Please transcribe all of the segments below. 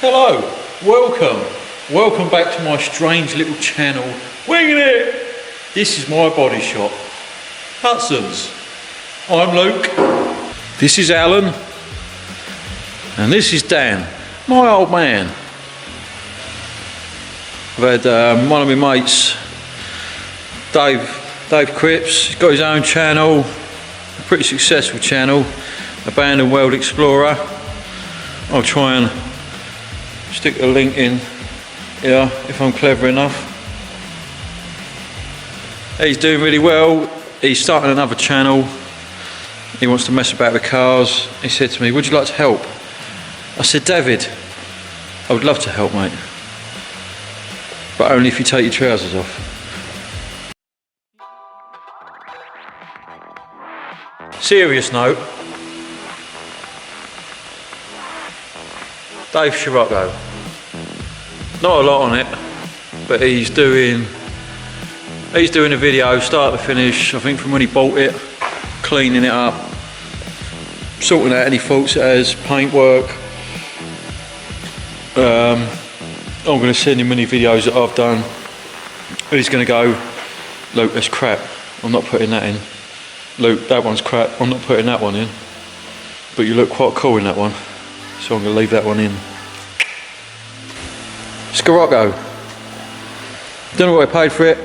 Hello, welcome back to my strange little channel, Wingin-It. This is my body shop, Hudson's. I'm Luke, this is Alan, and this is Dan, my old man. I've had one of my mates, Dave Cripps. He's got his own channel, a pretty successful channel, Abandoned World Explorer. I'll try and stick a link in here if I'm clever enough. He's doing really well. He's starting another channel. He wants to mess about with cars. He said to me, would you like to help? I said, David, I would love to help, mate, but only if you take your trousers off. Serious note, Dave Scirocco, not a lot on it, but he's doing a video start to finish, I think from when he bought it, cleaning it up, sorting out any faults it has, paintwork. I'm going to send him many videos that I've done. He's going to go, Luke, that's crap, I'm not putting that in. Luke, that one's crap, I'm not putting that one in. But you look quite cool in that one, so I'm going to leave that one in. Scirocco. Don't know what I paid for it,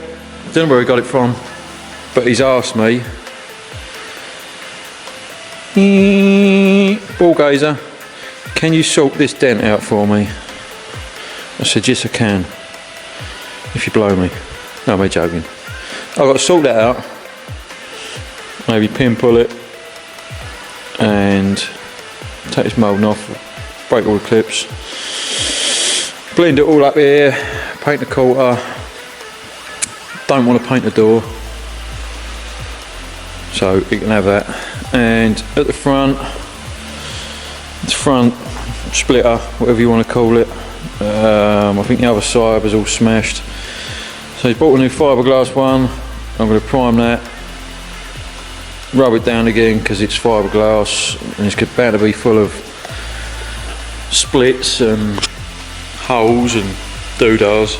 don't know where he got it from, but he's asked me, ball gazer, can you sort this dent out for me? I said, yes I can, if you blow me. No, I'm joking. I've got to sort that out, maybe pinpull it and take this moulding off, break all the clips, blend it all up here, paint the quarter. Don't want to paint the door, so you can have that. And at the front splitter, whatever you want to call it, I think the other side was all smashed, so he's bought a new fiberglass one. I'm going to prime that, rub it down again because it's fiberglass and it's bound to be full of splits and holes and doodahs.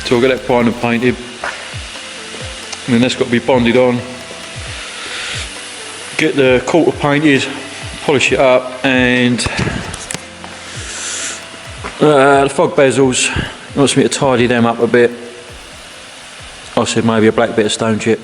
So I'll get that primed and painted, and then that's got to be bonded on. Get the quarter painted, polish it up, and the fog bezels, he wants me to tidy them up a bit. I said maybe a black bit of stone chip.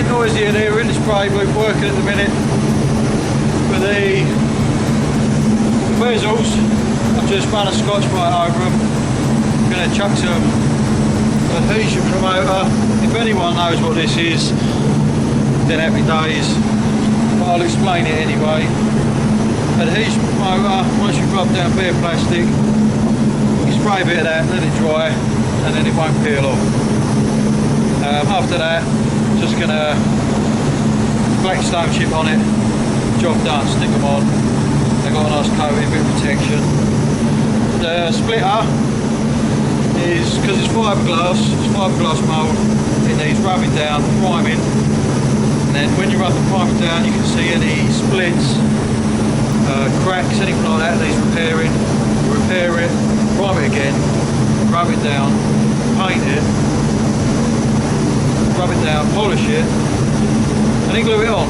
Noisy in here, we're in the spray booth working at the minute with the bezels. I've just run a Scotch Brite over them. I'm going to chuck some adhesion promoter. If anyone knows what this is, then happy days, but I'll explain it anyway. Adhesion promoter, once you've rubbed down bare plastic, you spray a bit of that, let it dry, and then it won't peel off. After that, just gonna black stone chip on it, job done, stick them on. They've got a nice coating, bit of protection. The splitter is, because it's fiberglass mould, it needs rubbing down, priming, and then when you rub the primer down you can see any splits, cracks, anything like that needs repairing. Repair it, prime it again, rub it down, paint it, rub it down, polish it, and then glue it on.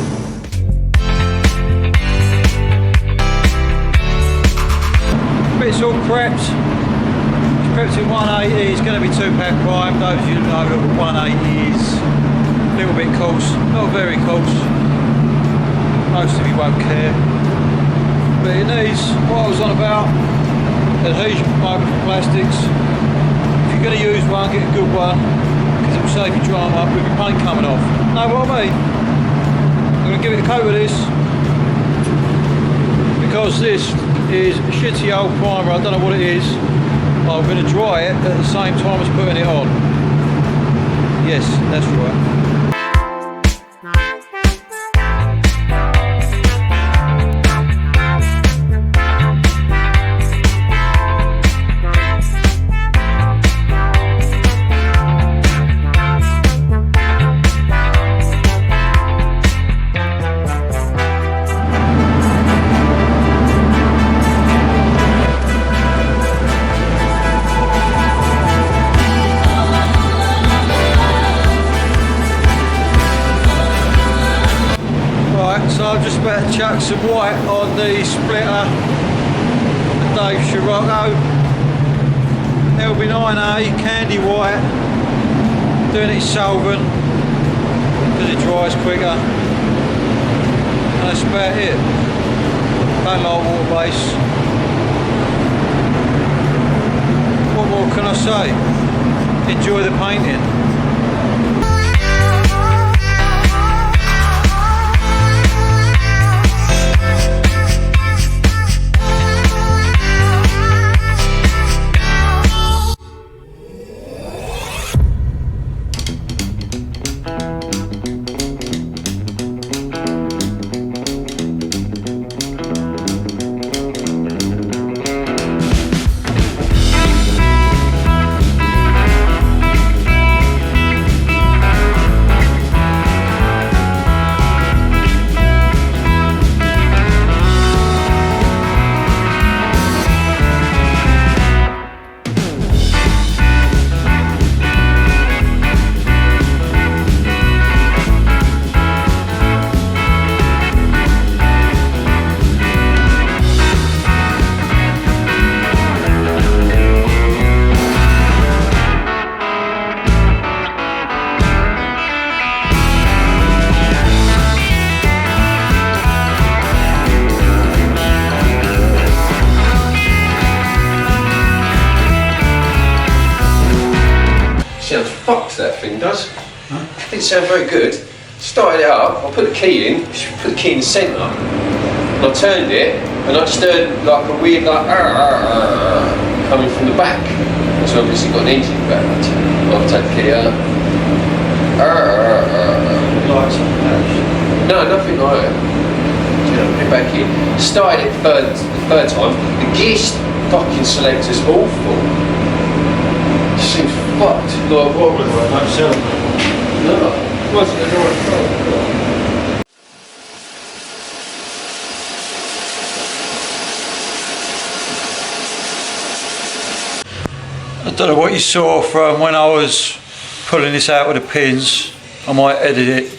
Bit's all prepped. It's prepped in 180. It's going to be 2-pack prime. Those of you know that 180 is a little bit coarse, not very coarse. Most of you won't care. But it needs, what I was on about, adhesion promoter for plastics. If you're going to use one, get a good one, because it will save you drama with your paint coming off. Know what I mean? I'm going to give it a coat of this, because this is a shitty old primer, I don't know what it is. I'm going to dry it at the same time as putting it on. Yes, that's right. So I'm just about to chuck some white on the splitter, the Scirocco LB9A candy white, doing it solvent because it dries quicker, and that's about it. Don't like water base. What more can I say? Enjoy the painting. Sounds fucked, that thing does. Didn't sound very good. Started it up, I put the key in, put the key in the centre, and I turned it, and I just heard like a weird coming from the back. So obviously got an engine back. I'll take the key out. No, nothing like that. Put it back in. Started it the third time. The gear fucking selector's awful. Seems fucked. Like what was it? No. It wasn't the right. I don't know what you saw from when I was pulling this out with the pins. I might edit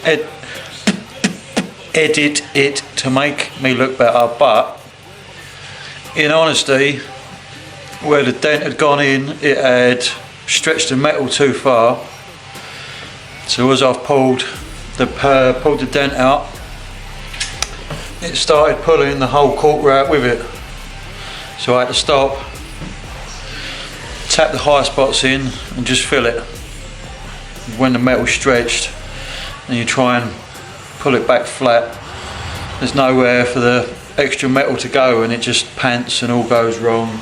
it to make me look better, but in honesty, where the dent had gone in, it had stretched the metal too far. So as I've pulled the dent out, it started pulling the whole quarter out with it. So I had to stop, tap the high spots in and just fill it. When the metal's stretched and you try and pull it back flat, there's nowhere for the extra metal to go and it just pants and all goes wrong.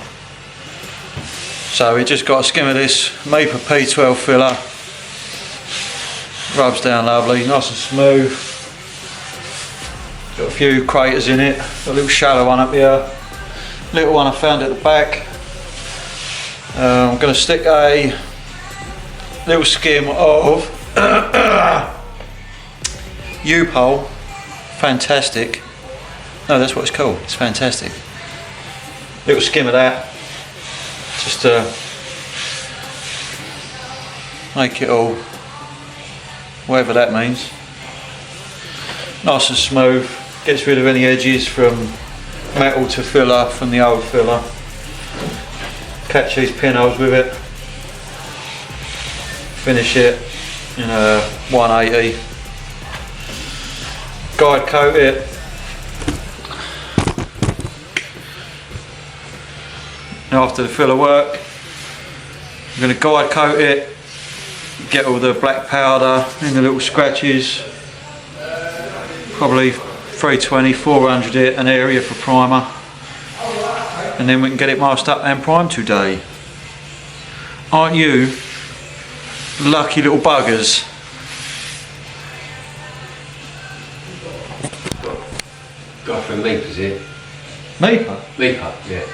So we just got a skim of this Meeper P12 filler. Rubs down lovely, nice and smooth. Got a few craters in it. Got a little shallow one up here. Little one I found at the back. I'm going to stick a little skim of U-pole. Fantastic. No, that's what it's called. It's fantastic. Little skim of that. Just to make it all, whatever that means, nice and smooth. Gets rid of any edges from metal to filler from the old filler. Catch these pinholes with it. Finish it in a 180. Guide coat it. And after the filler work, I'm going to guide coat it, get all the black powder in the little scratches, probably 320, 400 it an area for primer, and then we can get it masked up and primed today. Aren't you lucky little buggers? Go for a meep, is it? Meeper? Meeper, yeah.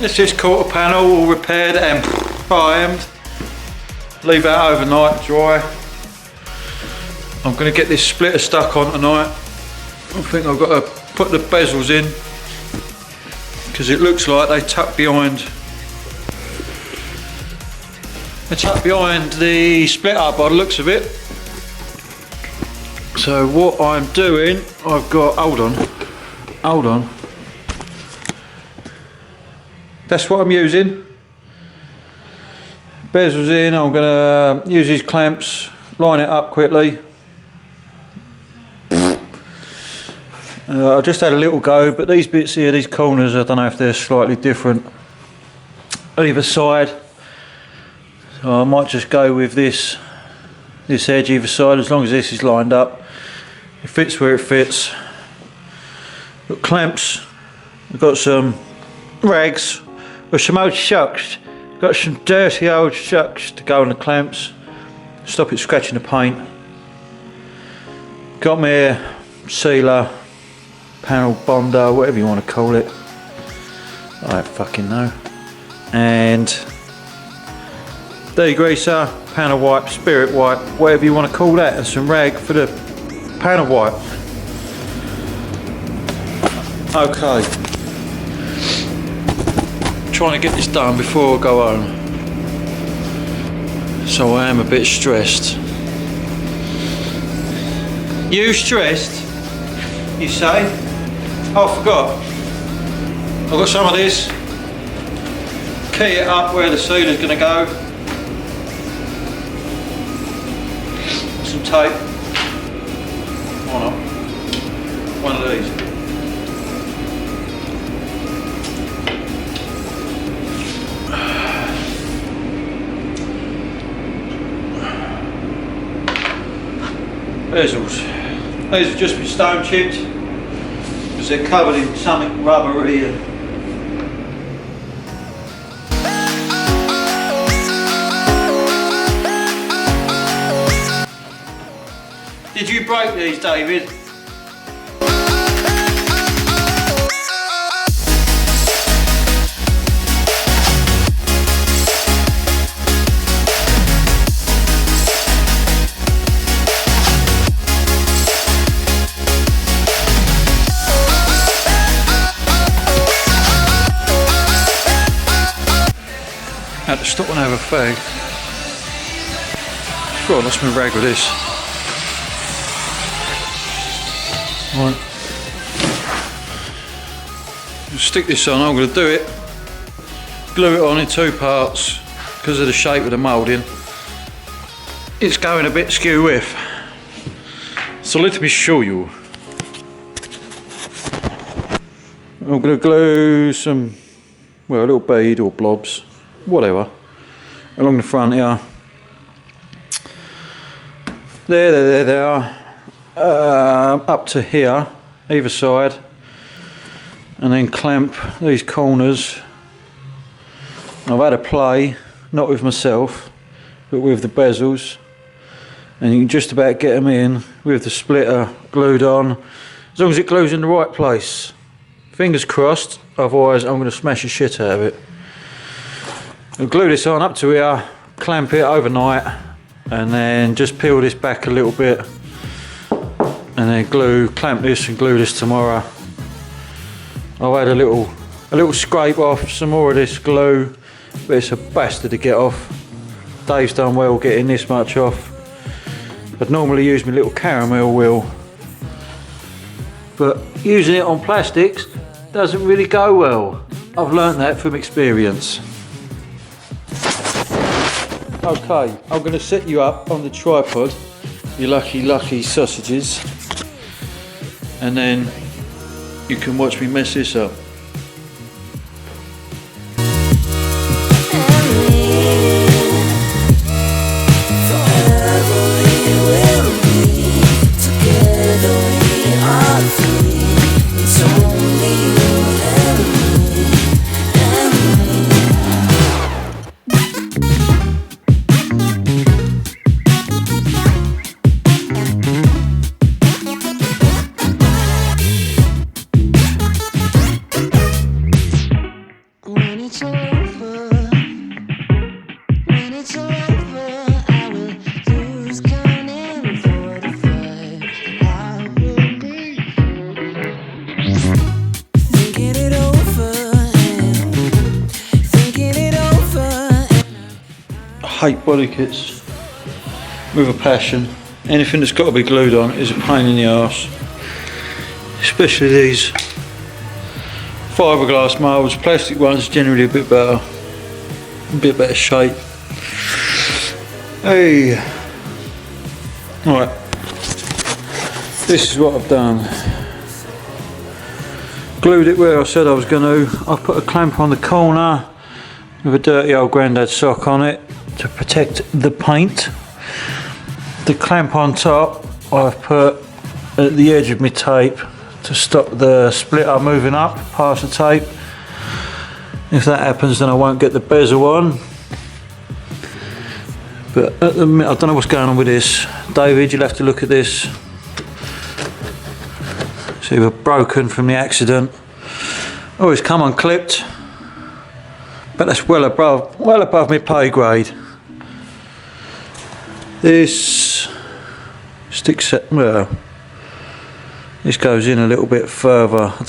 Let's just quarter panel all repaired and primed. Leave that overnight dry. I'm going to get this splitter stuck on tonight. I think I've got to put the bezels in because it looks like they tuck behind. They tuck behind the splitter by the looks of it. So what I'm doing, I've got, hold on. That's what I'm using. Bezels in, I'm going to use these clamps, line it up quickly. I just had a little go, but these bits here, these corners, I don't know if they're slightly different either side. So I might just go with this edge either side, as long as this is lined up. It fits where it fits. Got clamps, we've got some rags, with some old shucks. Got some dirty old shucks to go on the clamps, stop it scratching the paint. Got me a sealer, panel bonder, whatever you want to call it. I don't fucking know. And degreaser, panel wipe, spirit wipe, whatever you want to call that, and some rag for the panel wipe. Okay. Trying to get this done before I go home, so I am a bit stressed. You stressed? You say? Oh, I forgot. I've got some of this. Key it up where the sealer's going to go. Some tape. Why not? One of these. Bezels. These have just been stone chipped because they're covered in something rubbery. Did you break these, David? Had to stop and have a fag. Sure, I lost my rag with this. Right. Stick this on, I'm going to do it. Glue it on in two parts because of the shape of the moulding. it's going a bit skew with. So let me show you. I'm going to glue some, well, a little bead or blobs, whatever, along the front here. There they are. Up to here, either side, and then clamp these corners. I've had a play, not with myself, but with the bezels, and you can just about get them in with the splitter glued on, as long as it glues in the right place. Fingers crossed, otherwise I'm going to smash the shit out of it. I'll glue this on up to here, clamp it overnight, and then just peel this back a little bit, and then clamp this and glue this tomorrow. I've had a little scrape off some more of this glue, but it's a bastard to get off. Dave's done well getting this much off. I'd normally use my little caramel wheel, but using it on plastics doesn't really go well. I've learnt that from experience. Okay, I'm going to set you up on the tripod, you lucky sausages, and then you can watch me mess this up. I hate body kits with a passion. Anything that's got to be glued on is a pain in the arse, especially these fiberglass moulds. Plastic ones generally a bit better shape. Hey, right, this is what I've done. Glued it where I said I was going to. I've put a clamp on the corner with a dirty old grandad sock on it to protect the paint. The clamp on top I've put at the edge of my tape to stop the splitter moving up past the tape. If that happens, then I won't get the bezel on. But at the minute, I don't know what's going on with this. David, you'll have to look at this. It's either broken from the accident, or it's come unclipped. But that's well above my pay grade. This sticks, well, this goes in a little bit further. I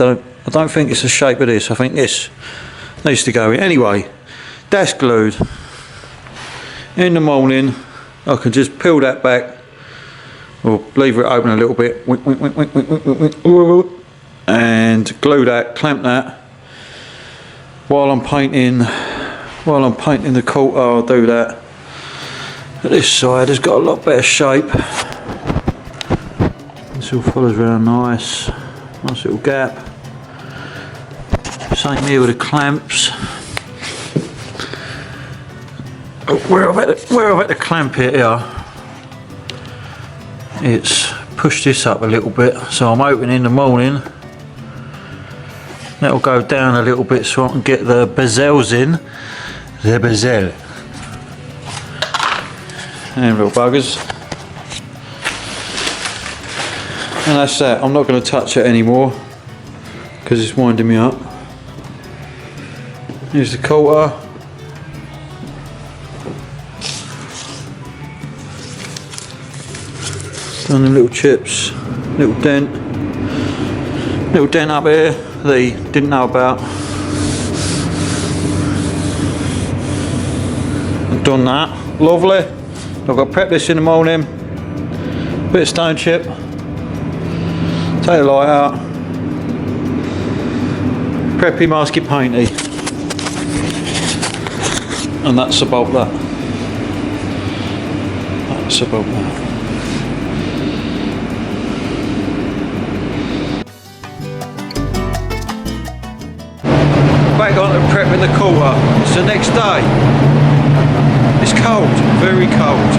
don't think it's the shape of this. I think this needs to go in. Anyway, that's glued. In the morning, I can just peel that back, or leave it open a little bit, and glue that, clamp that. While I'm painting the quarter, I'll do that. But this side has got a lot better shape. This all follows around nice little gap. Same here with the clamps. Where I've had to clamp it here, it's pushed this up a little bit, so I'm hoping in the morning that'll go down a little bit so I can get the bezels in. The bezel. And little buggers. And that's that. I'm not going to touch it anymore because it's winding me up. Here's the quarter. Done the little chips, little dent up here that he didn't know about. I've done that, lovely. I've got to prep this in the morning, bit of stone chip, take the light out, preppy, masky, painty, and that's about that. possible. Back on to prepping the quarter. It's the next day. It's cold, very cold.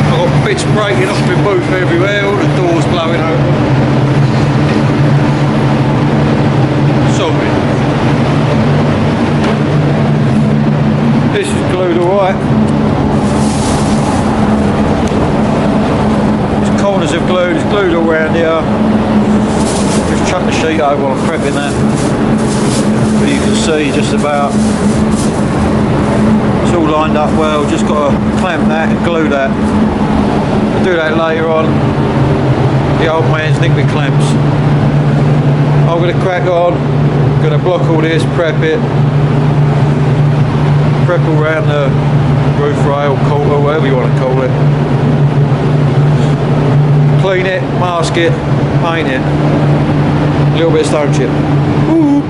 I've got bits breaking off my booth everywhere, all the doors blowing open. Sorted. This is glued alright. These corners are glued, it's glued all around here. Just chuck the sheet over while I'm prepping that. But you can see just about it's all lined up well, just got to clamp that and glue that. I'll do that later on. The old man's nicked me clamps. I'm going to crack on, going to block all this, prep it, prep all around the roof rail, quarter, whatever you want to call it. Clean it, mask it, paint it. A little bit of stone chip. Ooh.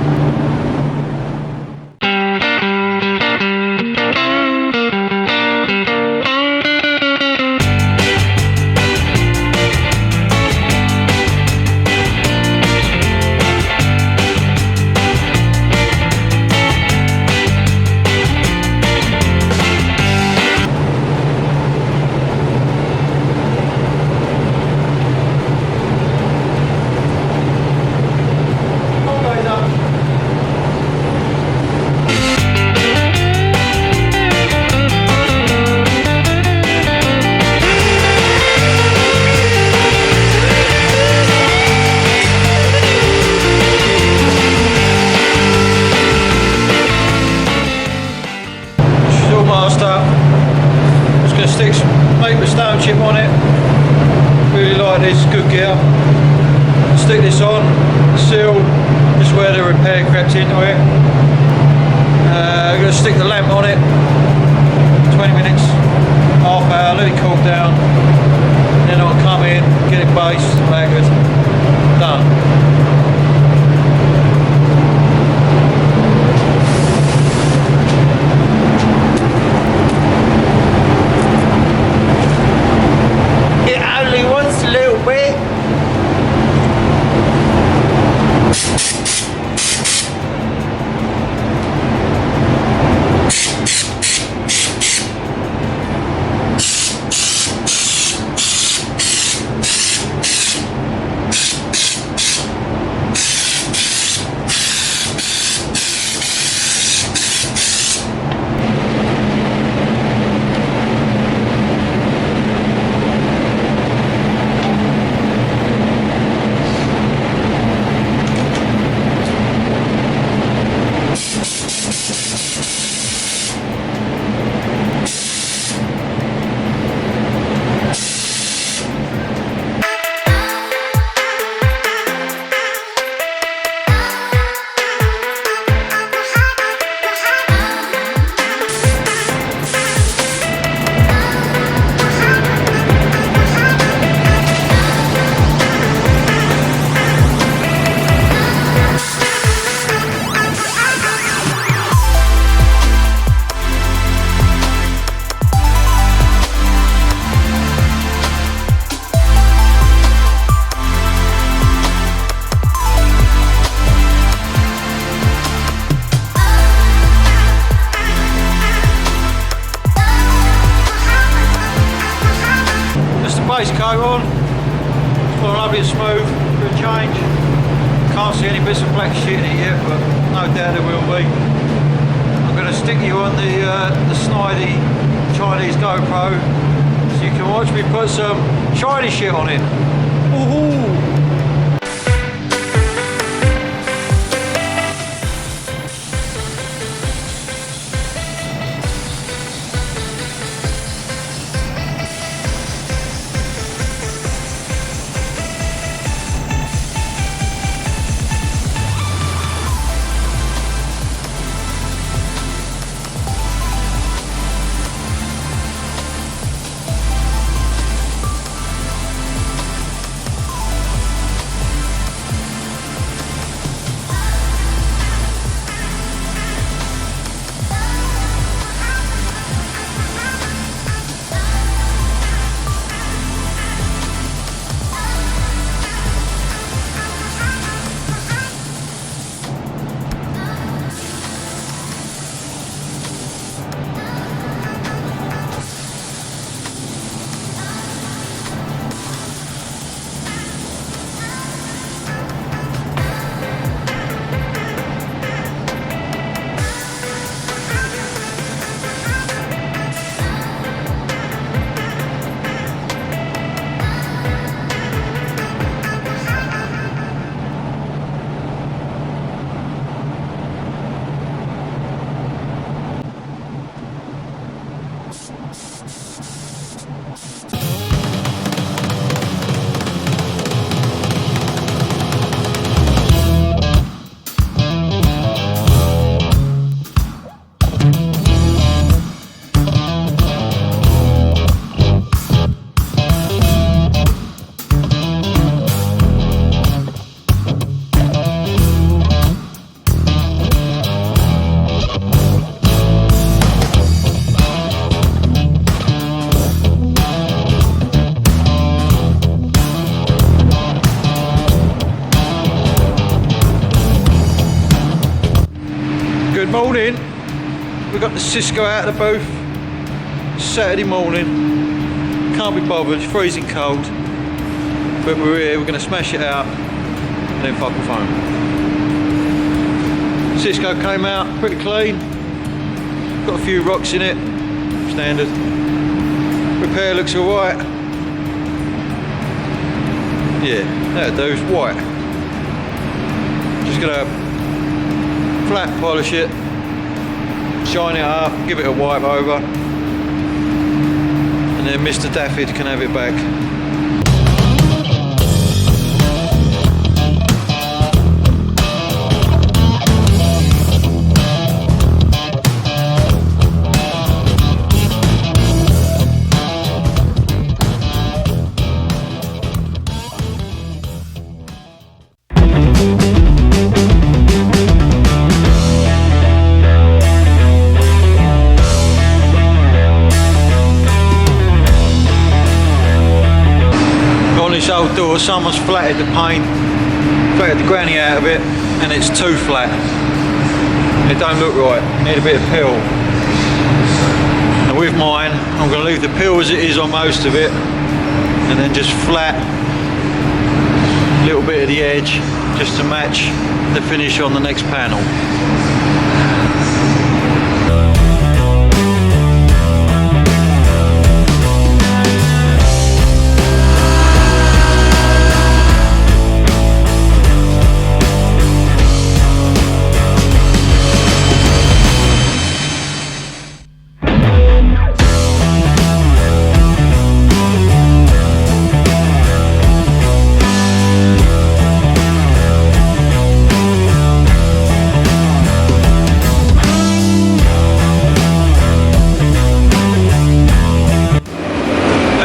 Make the stone chip on it, really like this, good gear. Stick this on, seal, just where the repair crept into it. I'm going to stick the lamp on it, 20 minutes, half hour, let it cool down, then I'll come in, get it based, lacquered, done. Base coat on, it's all lovely and smooth for a change. Can't see any bits of black shit in it yet, but no doubt there will be. I'm going to stick you on the snidey Chinese GoPro so you can watch me put some shiny shit on it. Woohoo! Morning. We got the Cisco out of the booth. Saturday morning. Can't be bothered, it's freezing cold. But we're here, we're going to smash it out and then fuck off home. Cisco came out pretty clean. Got a few rocks in it, standard. Repair looks alright. Yeah, that'll do, it's white. Just gonna flat polish it, shine it up, give it a wipe over, and then Mr. Daffyd can have it back. This old door, someone's flatted the paint, flatted the granny out of it, and it's too flat. It don't look right, need a bit of peel. And with mine, I'm going to leave the peel as it is on most of it, and then just flat a little bit of the edge, just to match the finish on the next panel.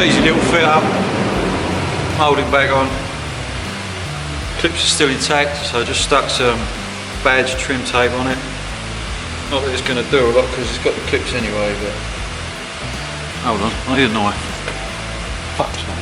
Easy little fit up, moulding back on. Clips are still intact, so I just stuck some badge trim tape on it. Not that it's going to do a lot because it's got the clips anyway, but hold on, I need a knife. Fuck's sake.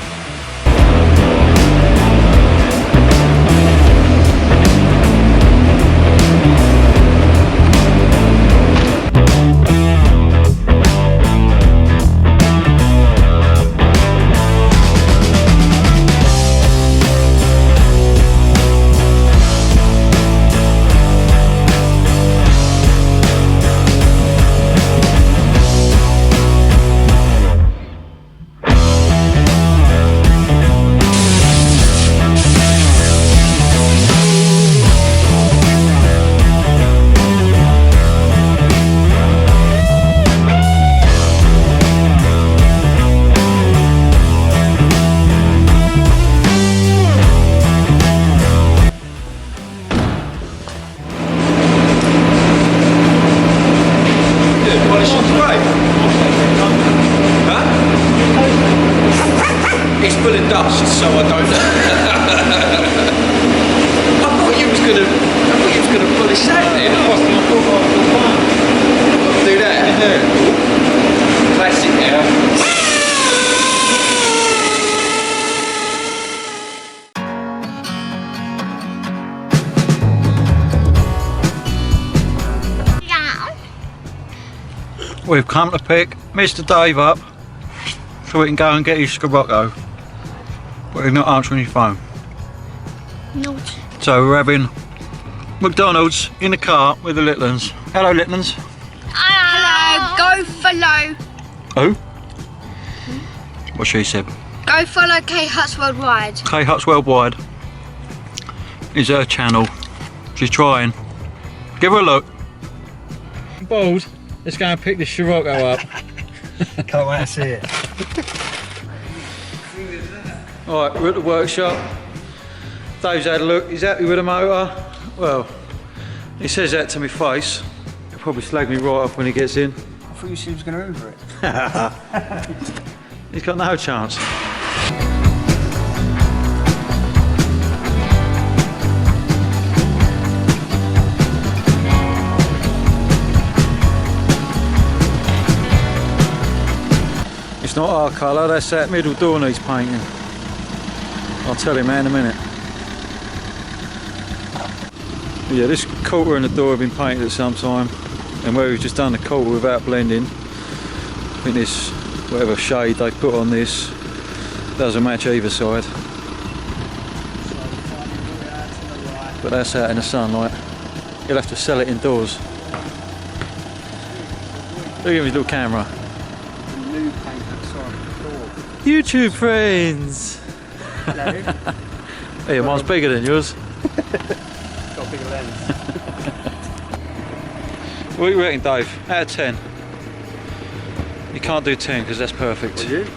It's full of dust, so I don't know. I thought you was gonna polish that then. Do that? Yeah. Classic now. We've come to pick Mr. Dave up so we can go and get his Scirocco, but he's not answering his phone. No. So we're having McDonald's in the car with the little ones. Hello, little ones. Hello. Go follow. Who? What she said. Go follow K Huts Worldwide. K Huts Worldwide is her channel. She's trying. Give her a look. Bald. Let's go and pick the Scirocco up. Can't wait to see it. Alright, we're at the workshop. Dave's had a look. He's happy with the motor. Well, he says that to my face. He'll probably slag me right off when he gets in. I thought you said he was going to Uber it. He's got no chance. It's not our colour, that's that middle door needs painting. I'll tell him that in a minute. Yeah, this quarter and the door have been painted at some time. and where we've just done the quarter without blending, I think this, whatever shade they put on this, doesn't match either side. But that's out in the sunlight. You'll have to sell it indoors. Look at his little camera. New paint outside the door. YouTube friends! Hello. Hey, mine's bigger than yours. Got a bigger lens. What do you reckon, Dave? Out of 10? You can't do 10 because that's perfect. Will you?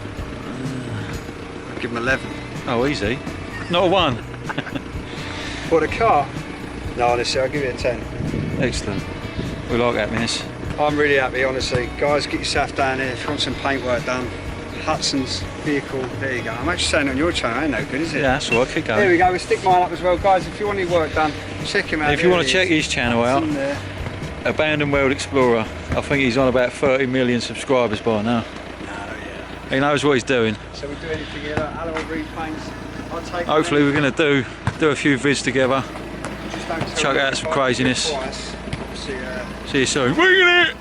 I'll give him 11. Oh, easy. Not a 1. For the car? No, honestly, I'll give it a 10. Excellent. We like that, miss. I'm really happy, honestly. Guys, get yourself down here if you want some paint work done. Hudson's vehicle, there you go. I'm actually saying on your channel, ain't no good, is it? Yeah, that's all right, keep going. There we go, we'll stick mine up as well. Guys, if you want any work done, check him out. If you want to check his channel out, Abandoned World Explorer, I think he's on about 30 million subscribers by now. Oh, yeah. He knows what he's doing. So we do anything here, alloy repaints. Hopefully we're going to do a few vids together. Chuck out some craziness. See you soon. Wingin-It!